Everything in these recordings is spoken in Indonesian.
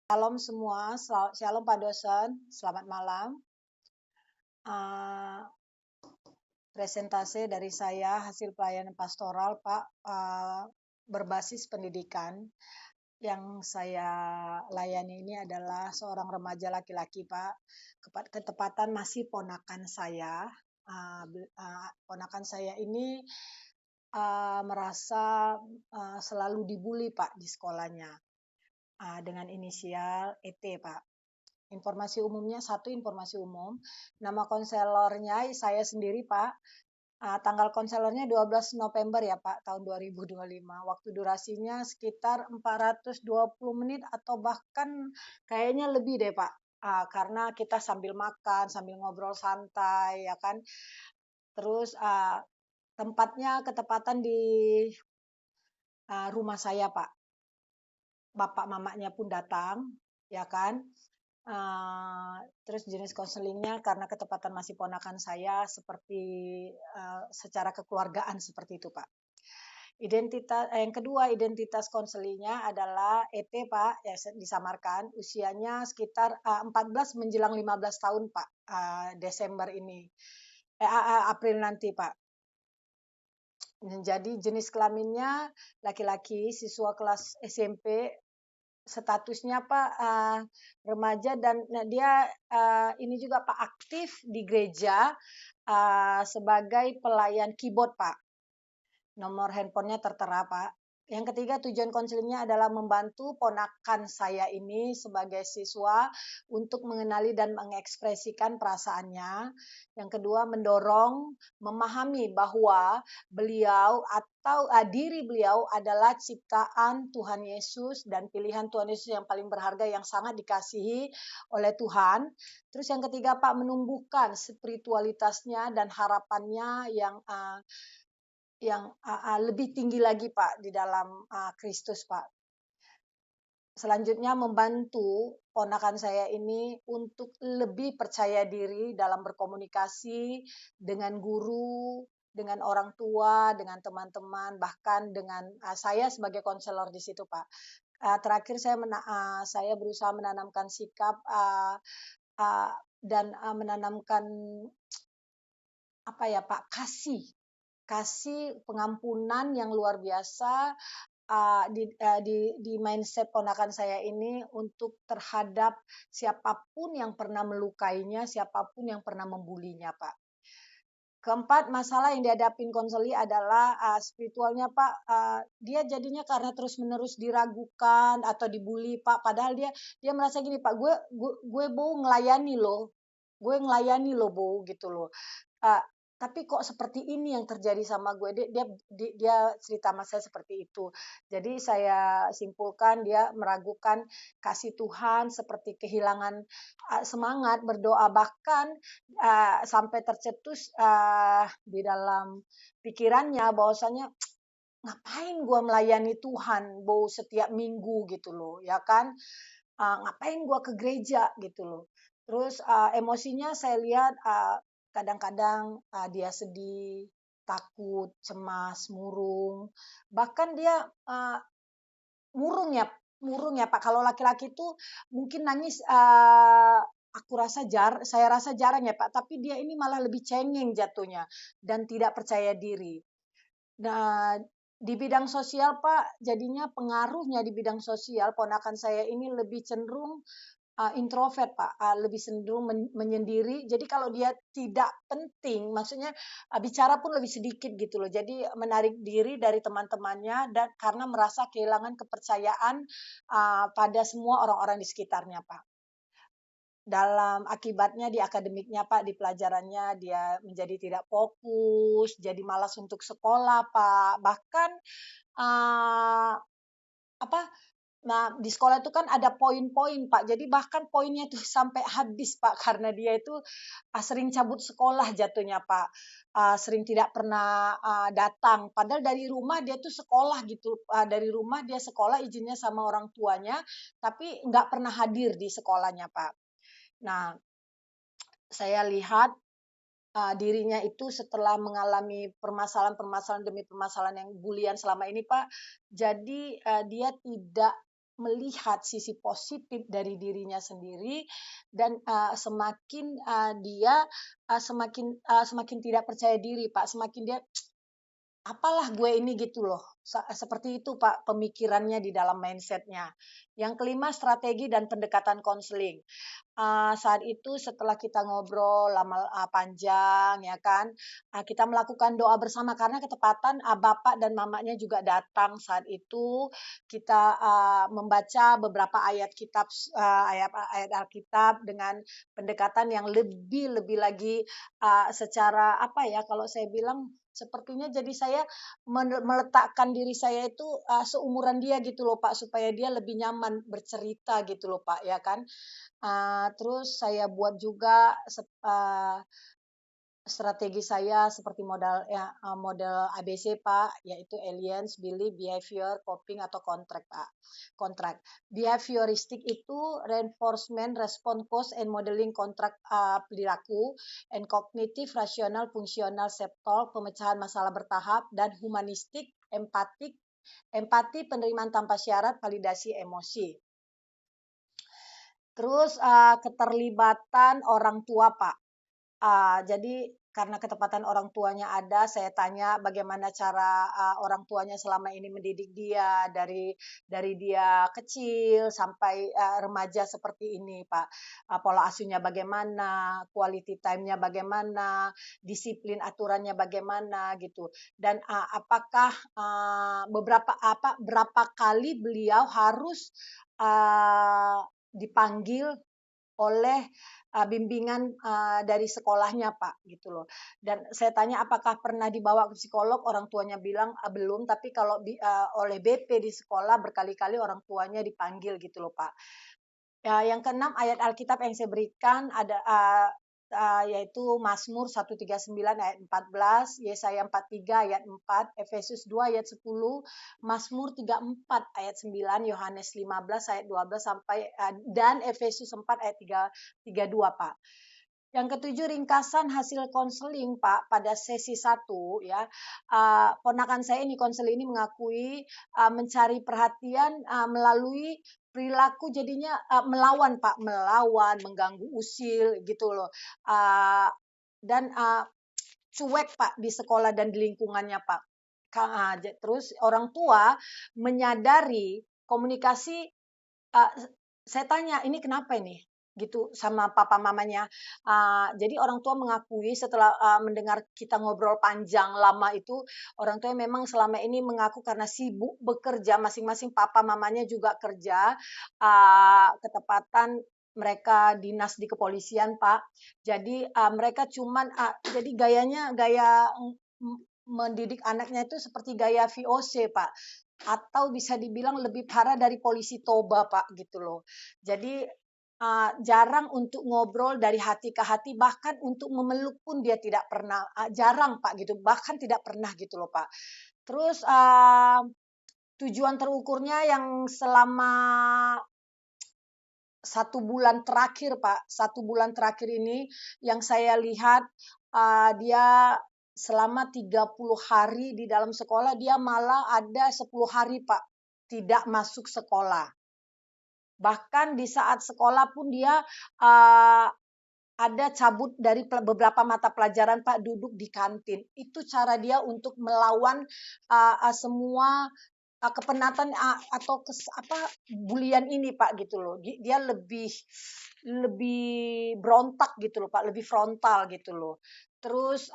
Shalom semua, shalom Pak Dosen, selamat malam. Uh, Presentase dari saya hasil pelayanan pastoral Pak, berbasis pendidikan. Yang saya layani ini adalah seorang remaja laki-laki Pak, ketepatan masih ponakan saya. Ponakan saya ini merasa selalu dibully Pak di sekolahnya dengan inisial ET Pak. Informasi umumnya, satu informasi umum, nama konselornya saya sendiri Pak, tanggal konselornya 12 November ya Pak, tahun 2025. Waktu durasinya sekitar 420 menit atau bahkan kayaknya lebih deh Pak, karena kita sambil makan, sambil ngobrol santai ya kan. Terus tempatnya ketepatan di rumah saya Pak. Bapak mamanya pun datang, ya kan. Terus jenis konselingnya karena ketepatan masih ponakan saya seperti secara kekeluargaan seperti itu Pak. Yang kedua identitas konselingnya adalah ET Pak, ya disamarkan usianya sekitar 14 menjelang 15 tahun Pak, Desember ini, April nanti Pak. Jadi jenis kelaminnya laki-laki, siswa kelas SMP, statusnya Pak remaja dan dia ini juga Pak aktif di gereja sebagai pelayan keyboard Pak. Nomor handphonenya tertera Pak. Yang ketiga tujuan konselingnya adalah membantu ponakan saya ini sebagai siswa untuk mengenali dan mengekspresikan perasaannya. Yang kedua mendorong memahami bahwa beliau atau diri beliau adalah ciptaan Tuhan Yesus dan pilihan Tuhan Yesus yang paling berharga yang sangat dikasihi oleh Tuhan. Terus yang ketiga Pak menumbuhkan spiritualitasnya dan harapannya yang lebih tinggi lagi Pak di dalam Kristus Pak. Selanjutnya membantu ponakan saya ini untuk lebih percaya diri dalam berkomunikasi dengan guru, dengan orang tua, dengan teman-teman, bahkan dengan saya sebagai konselor di situ Pak. Terakhir saya berusaha menanamkan sikap dan menanamkan apa ya Pak, kasih pengampunan yang luar biasa di mindset ponakan saya ini untuk terhadap siapapun yang pernah melukainya, siapapun yang pernah membulinya, Pak. Keempat, masalah yang dihadapin konseli adalah spiritualnya, Pak. Dia jadinya karena terus-menerus diragukan atau dibully, Pak. Padahal dia merasa gini, Pak, gue bau ngelayani loh. Gue ngelayani loh, bau gitu loh. Tapi kok seperti ini yang terjadi sama gue, dia cerita sama saya seperti itu. Jadi saya simpulkan dia meragukan kasih Tuhan, seperti kehilangan semangat berdoa, bahkan sampai tercetus di dalam pikirannya bahwasanya ngapain gue melayani Tuhan setiap minggu gitu loh, ya kan, ngapain gue ke gereja gitu loh. Terus emosinya saya lihat kadang-kadang dia sedih, takut, cemas, murung. Bahkan dia murung ya Pak. Kalau laki-laki itu mungkin nangis saya rasa jarang ya Pak, tapi dia ini malah lebih cengeng jatuhnya dan tidak percaya diri. Nah, di bidang sosial Pak, jadinya pengaruhnya di bidang sosial ponakan saya ini lebih cenderung introvert Pak, lebih cenderung menyendiri. Jadi kalau dia tidak penting, maksudnya bicara pun lebih sedikit gitu loh. Jadi menarik diri dari teman-temannya dan karena merasa kehilangan kepercayaan pada semua orang-orang di sekitarnya Pak. Dalam akibatnya di akademiknya Pak, di pelajarannya dia menjadi tidak fokus, jadi malas untuk sekolah Pak. Bahkan apa Nah, di sekolah itu kan ada poin-poin, Pak. Jadi bahkan poinnya itu sampai habis, Pak, karena dia itu sering cabut sekolah jatuhnya, Pak. Sering tidak pernah datang. Padahal dari rumah dia tuh sekolah gitu. Dari rumah dia sekolah izinnya sama orang tuanya, tapi nggak pernah hadir di sekolahnya, Pak. Nah, saya lihat dirinya itu setelah mengalami permasalahan-permasalahan demi permasalahan yang bulian selama ini, Pak. Jadi dia tidak melihat sisi positif dari dirinya sendiri dan semakin dia semakin tidak percaya diri, Pak, semakin dia, "Apalah gue ini," gitu loh. Seperti itu, Pak, pemikirannya di dalam mindset-nya. Yang kelima, strategi dan pendekatan konseling. Saat itu setelah kita ngobrol lama panjang ya kan, kita melakukan doa bersama karena ketepatan, bapak dan mamanya juga datang saat itu. Kita, membaca beberapa ayat kitab, ayat Alkitab dengan pendekatan yang lebih lebih lagi, secara apa ya, kalau saya bilang sepertinya jadi saya meletakkan diri saya itu, seumuran dia gitu loh, Pak, supaya dia lebih nyaman bercerita gitu loh, Pak, ya kan. Terus saya buat juga strategi saya seperti model ABC, Pak, yaitu Alliance, Belief, Behavior, Coping, atau Contract, Pak. Contract. Behavioristik itu reinforcement, response, cause, and modeling contract perilaku, and cognitive, rasional, fungsional, septol, pemecahan masalah bertahap, dan humanistik, empati, penerimaan tanpa syarat, validasi emosi. Terus keterlibatan orang tua, Pak. Jadi karena ketepatan orang tuanya ada, saya tanya bagaimana cara orang tuanya selama ini mendidik dia dari dia kecil sampai remaja seperti ini, Pak. Pola asuhnya bagaimana, quality time-nya bagaimana, disiplin aturannya bagaimana gitu. Dan apakah berapa kali beliau harus dipanggil oleh bimbingan dari sekolahnya, Pak, gitu loh. Dan saya tanya apakah pernah dibawa ke psikolog, orang tuanya bilang belum, tapi kalau oleh BP di sekolah berkali-kali orang tuanya dipanggil gitu loh, Pak. Yang keenam, ayat Alkitab yang saya berikan ada yaitu Mazmur 139 ayat 14, Yesaya 43 ayat 4, Efesus 2 ayat 10, Mazmur 34 ayat 9, Yohanes 15 ayat 12 sampai dan Efesus 4 ayat 32, Pak. Yang ketujuh, ringkasan hasil konseling, Pak, pada sesi 1 ya. Ponakan saya ini konseling ini mengakui mencari perhatian melalui perilaku jadinya melawan, Pak, melawan, mengganggu usil gitu loh. Dan cuek, Pak, di sekolah dan di lingkungannya, Pak. Terus orang tua menyadari komunikasi, saya tanya, "Ini kenapa ini?" Gitu sama papa mamanya. Jadi orang tua mengakui setelah mendengar kita ngobrol panjang lama itu, orang tua memang selama ini mengaku karena sibuk bekerja, masing-masing papa mamanya juga kerja, ketepatan mereka dinas di kepolisian, Pak. Jadi mereka cuman jadi gayanya gaya mendidik anaknya itu seperti gaya VOC, Pak. Atau bisa dibilang lebih parah dari polisi toba, Pak, gitu loh. Jadi jarang untuk ngobrol dari hati ke hati, bahkan untuk memeluk pun dia tidak pernah, jarang, Pak, gitu, bahkan tidak pernah gitu loh, Pak. Terus tujuan terukurnya yang selama 1 bulan terakhir, Pak, 1 bulan terakhir ini yang saya lihat dia selama 30 hari di dalam sekolah, dia malah ada 10 hari, Pak, tidak masuk sekolah. Bahkan di saat sekolah pun dia ada cabut dari beberapa mata pelajaran, Pak, duduk di kantin. Itu cara dia untuk melawan semua kepenatan atau bulian ini, Pak, gitu loh. Dia lebih lebih berontak gitu loh, Pak, lebih frontal gitu loh. Terus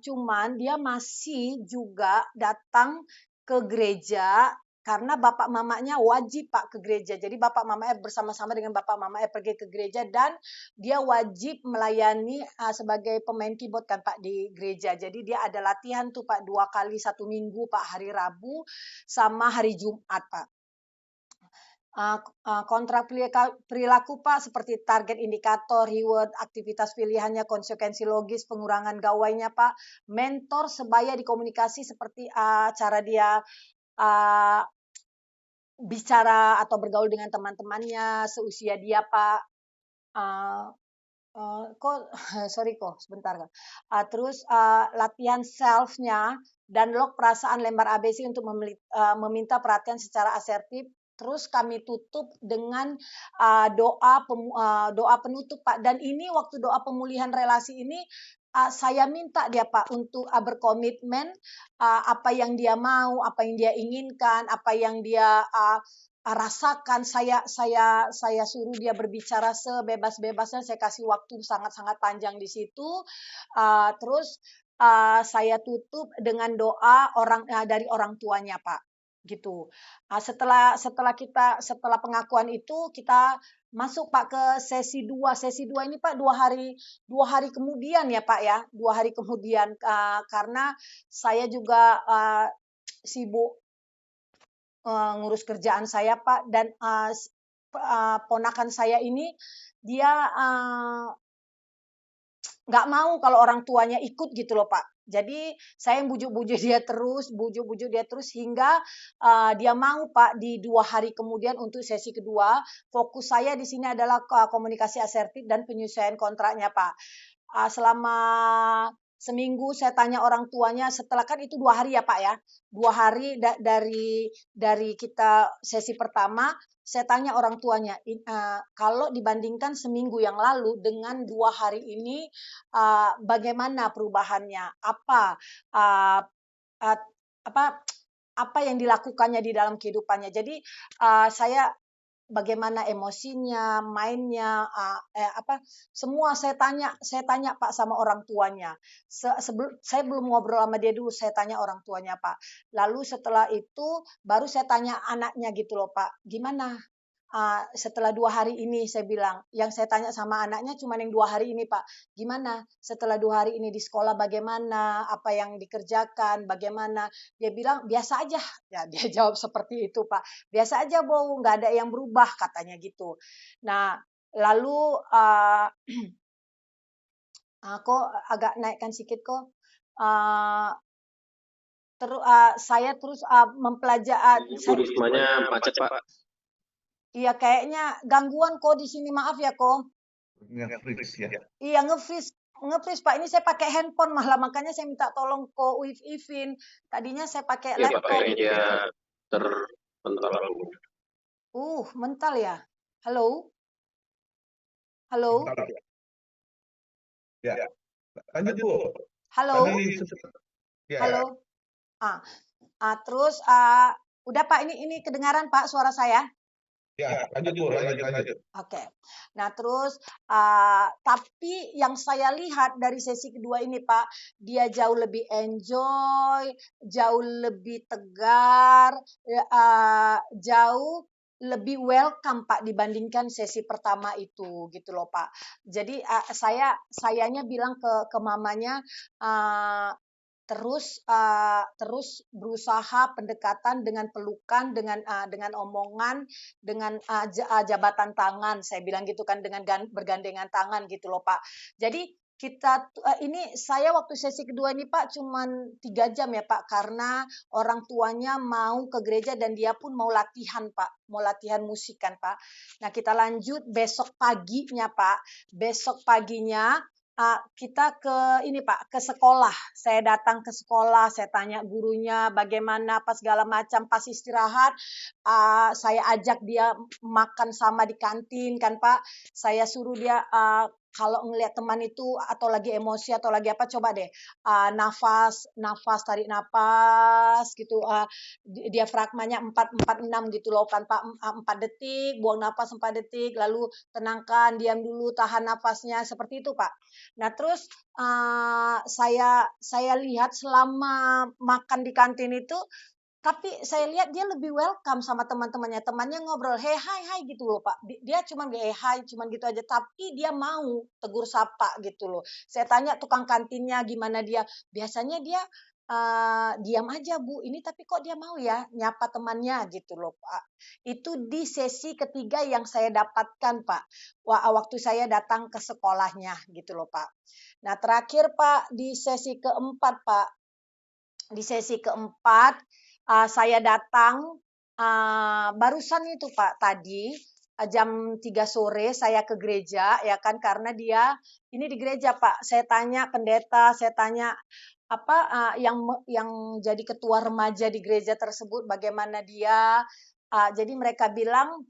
cuman dia masih juga datang ke gereja karena bapak mamanya wajib, Pak, ke gereja. Jadi bapak mamanya bersama-sama dengan bapak mamanya pergi ke gereja dan dia wajib melayani sebagai pemain keyboard kan, Pak, di gereja. Jadi dia ada latihan tuh, Pak, 2 kali 1 minggu, Pak, hari Rabu sama hari Jumat, Pak. Kontrak perilaku, Pak, seperti target indikator, reward, aktivitas pilihannya, konsekuensi logis, pengurangan gawainya, Pak. Mentor sebaya dikomunikasi seperti cara dia bicara atau bergaul dengan teman-temannya seusia dia, Pak. Sorry kok, sebentar, Kak. Terus latihan self-nya dan log perasaan lembar ABC untuk meminta perhatian secara asertif terus kami tutup dengan doa penutup Pak. Dan ini waktu doa pemulihan relasi ini saya minta dia Pak untuk berkomitmen apa yang dia mau, apa yang dia inginkan, apa yang dia rasakan. Saya suruh dia berbicara sebebas-bebasnya. Saya kasih waktu sangat-sangat panjang di situ. Terus saya tutup dengan doa dari orang tuanya Pak, gitu. Setelah pengakuan itu kita masuk Pak ke sesi 2. Sesi 2 ini Pak 2 hari kemudian ya Pak ya. 2 hari kemudian karena saya juga sibuk ngurus kerjaan saya Pak, dan ponakan saya ini dia nggak mau kalau orang tuanya ikut gitu loh Pak. Jadi saya bujuk-bujuk dia terus hingga dia mau Pak di 2 hari kemudian untuk sesi kedua. Fokus saya di sini adalah komunikasi asertif dan penyelesaian kontraknya Pak. Selama seminggu saya tanya orang tuanya, setelah kan itu 2 hari ya Pak ya, 2 hari dari kita sesi pertama, saya tanya orang tuanya, kalau dibandingkan seminggu yang lalu dengan 2 hari ini, bagaimana perubahannya? Uh, uh, apa apa yang dilakukannya di dalam kehidupannya? Jadi saya bagaimana emosinya, mainnya, semua saya tanya Pak sama orang tuanya. Saya belum ngobrol sama dia dulu, saya tanya orang tuanya Pak. Lalu setelah itu baru saya tanya anaknya gitu loh Pak, gimana? Setelah 2 hari ini saya bilang, yang saya tanya sama anaknya cuma yang 2 hari ini Pak. Gimana setelah 2 hari ini di sekolah bagaimana? Apa yang dikerjakan? Bagaimana? Dia bilang biasa aja. Ya dia jawab seperti itu Pak. Biasa aja Bu, nggak ada yang berubah katanya gitu. Nah lalu kok agak naikkan sedikit kok. Terus saya terus mempelajari. Bu Rismanya macet Pak. Iya kayaknya gangguan kok di sini, maaf ya kok. Nge-freeze ya. Iya nge-freeze Pak. Ini saya pakai handphone malah, makanya saya minta tolong kok Ivin. Tadinya saya pakai Ya laptop. Pak, kayaknya dia terpental. Mental ya. Halo. Halo. Bentar, ya. Lanjut Bu. Halo. Ya. Halo. Terus udah Pak, ini kedengaran Pak suara saya? Ya, lanjut Bu, lanjut. Oke. Nah, terus tapi yang saya lihat dari sesi kedua ini, Pak, dia jauh lebih enjoy, jauh lebih tegar, jauh lebih welcome, Pak, dibandingkan sesi pertama itu, gitu loh, Pak. Jadi sayanya bilang ke mamanya, terus berusaha pendekatan dengan pelukan, dengan omongan, dengan jabatan tangan, saya bilang gitu kan, dengan bergandengan tangan gitu loh Pak. Jadi ini saya waktu sesi kedua ini Pak cuman 3 jam ya Pak, karena orang tuanya mau ke gereja dan dia pun mau latihan Pak, mau latihan musik kan Pak. Nah kita lanjut besok paginya Pak, besok paginya kita ke ini Pak, ke sekolah. Saya datang ke sekolah, saya tanya gurunya bagaimana apa segala macam. Pas istirahat, saya ajak dia makan sama di kantin kan Pak. Saya suruh dia kalau ngelihat teman itu atau lagi emosi atau lagi apa, coba deh nafas, tarik nafas gitu. Diafragmanya 4-4-6 gitu loh kan Pak. 4 detik, buang nafas 4 detik, lalu tenangkan, diam dulu, tahan nafasnya, seperti itu Pak. Nah terus saya lihat selama makan di kantin itu, tapi saya lihat dia lebih welcome sama temannya ngobrol, hey hai gitu loh Pak. Dia cuma hai, cuman gitu aja, tapi dia mau tegur sapa gitu loh. Saya tanya tukang kantinnya gimana dia, biasanya dia diam aja Bu, ini tapi kok dia mau ya nyapa temannya gitu loh Pak. Itu di sesi ketiga yang saya dapatkan Pak, waktu saya datang ke sekolahnya gitu loh Pak. Nah terakhir Pak, di sesi keempat Pak, di sesi keempat saya datang barusan itu Pak, tadi jam 3 sore saya ke gereja ya kan, karena dia ini di gereja Pak. Saya tanya pendeta, saya tanya yang jadi ketua remaja di gereja tersebut bagaimana dia, Jadi mereka bilang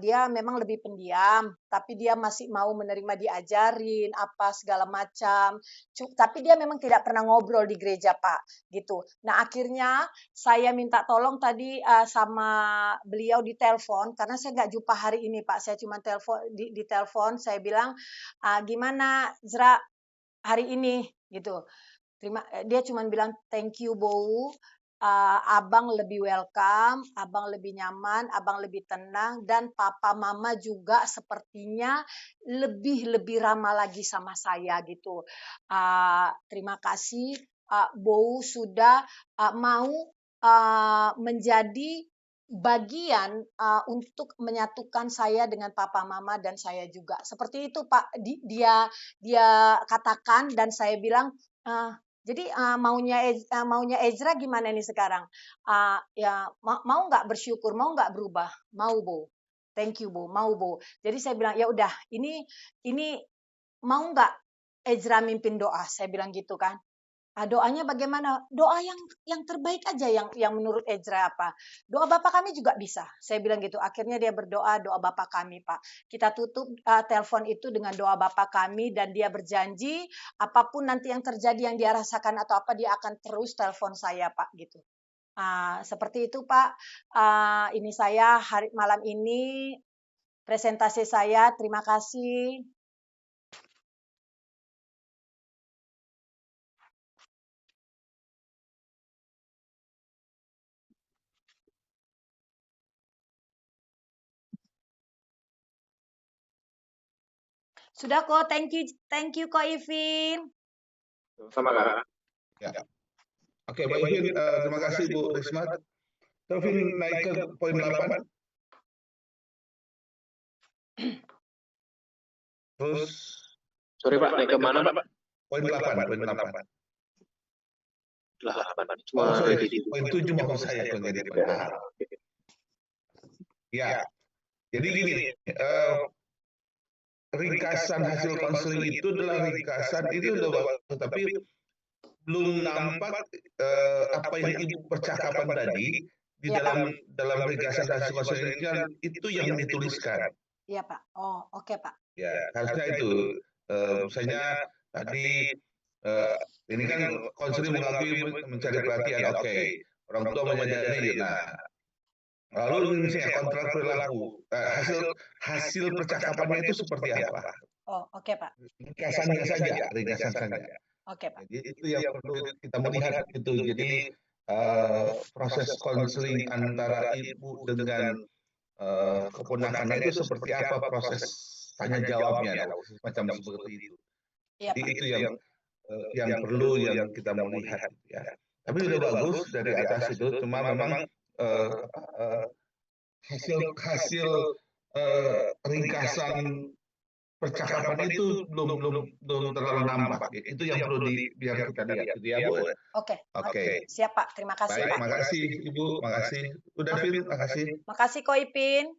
dia memang lebih pendiam, tapi dia masih mau menerima diajarin apa segala macam. Tapi dia memang tidak pernah ngobrol di gereja, Pak, gitu. Nah, akhirnya saya minta tolong tadi sama beliau di telepon karena saya nggak jumpa hari ini, Pak. Saya cuma telepon di telepon, saya bilang, "Gimana Zra hari ini?" gitu. Dia cuma bilang, "Thank you, Bow. Abang lebih welcome, abang lebih nyaman, abang lebih tenang, dan papa mama juga sepertinya lebih ramah lagi sama saya gitu. Terima kasih, Bow sudah mau menjadi bagian untuk menyatukan saya dengan papa mama dan saya juga." Seperti itu, Pak. Dia katakan dan saya bilang, jadi maunya Ezra gimana nih sekarang? Ya mau nggak bersyukur, mau nggak berubah? Mau, Bo. Thank you, Bo. Mau, Bo. Jadi saya bilang, ya udah, ini mau nggak Ezra mimpin doa? Saya bilang gitu kan. Doanya bagaimana? Doa yang terbaik aja yang menurut Ezra apa? Doa Bapa kami juga bisa. Saya bilang gitu. Akhirnya dia berdoa doa Bapa kami, Pak. Kita tutup telepon itu dengan doa Bapa kami dan dia berjanji apapun nanti yang terjadi yang dia rasakan atau apa dia akan terus telepon saya, Pak, gitu. Seperti itu, Pak. Ini saya malam ini presentasi saya. Terima kasih. Sudah kok, thank you Ko Ivin. Sama Kak. Ya. Oke, Mbak Ivin, terima kasih Bu Risma. Kelvin naik ke poin 8. Terus, Sorry Pak, naik ke mana Pak? poin 8. 8. Oh, sorry, poin 7 maksud saya kalau jadi poin 8. Ya, jadi gini, ringkasan hasil konseling itu adalah ringkasan, itu udah bagus, tapi belum nampak apa yang Ibu percakapan tadi di dalam ringkasan hasil konseling itu yang dituliskan. Iya Pak. Oh, oke Pak. Ya, harusnya itu. Misalnya tadi ini kan konseling mengakui mencari perhatian, oke. Orang tua menyadari, nah. Lalu misalnya kontrak perilaku, hasil percakapannya itu seperti apa? Oh, oke Pak. Ringkasannya saja, ringkasan saja. Oke Pak. Jadi itu yang perlu kita melihat itu. Jadi proses konseling antara ibu dengan keponakannya itu seperti apa proses tanya jawabnya, macam seperti itu. Iya, Jadi Pak. itu yang perlu yang kita mau lihat ya. Tapi udah bagus dari atas itu, cuma memang hasil ringkasan percakapan itu belum terlalu nampak. Itu yang perlu biar kita lihat gitu ya, Bu. Oke. Siap Pak, terima kasih Baik, Pak. makasih Ibu, makasih. Udah Vin, makasih. Makasih Ko Ipin.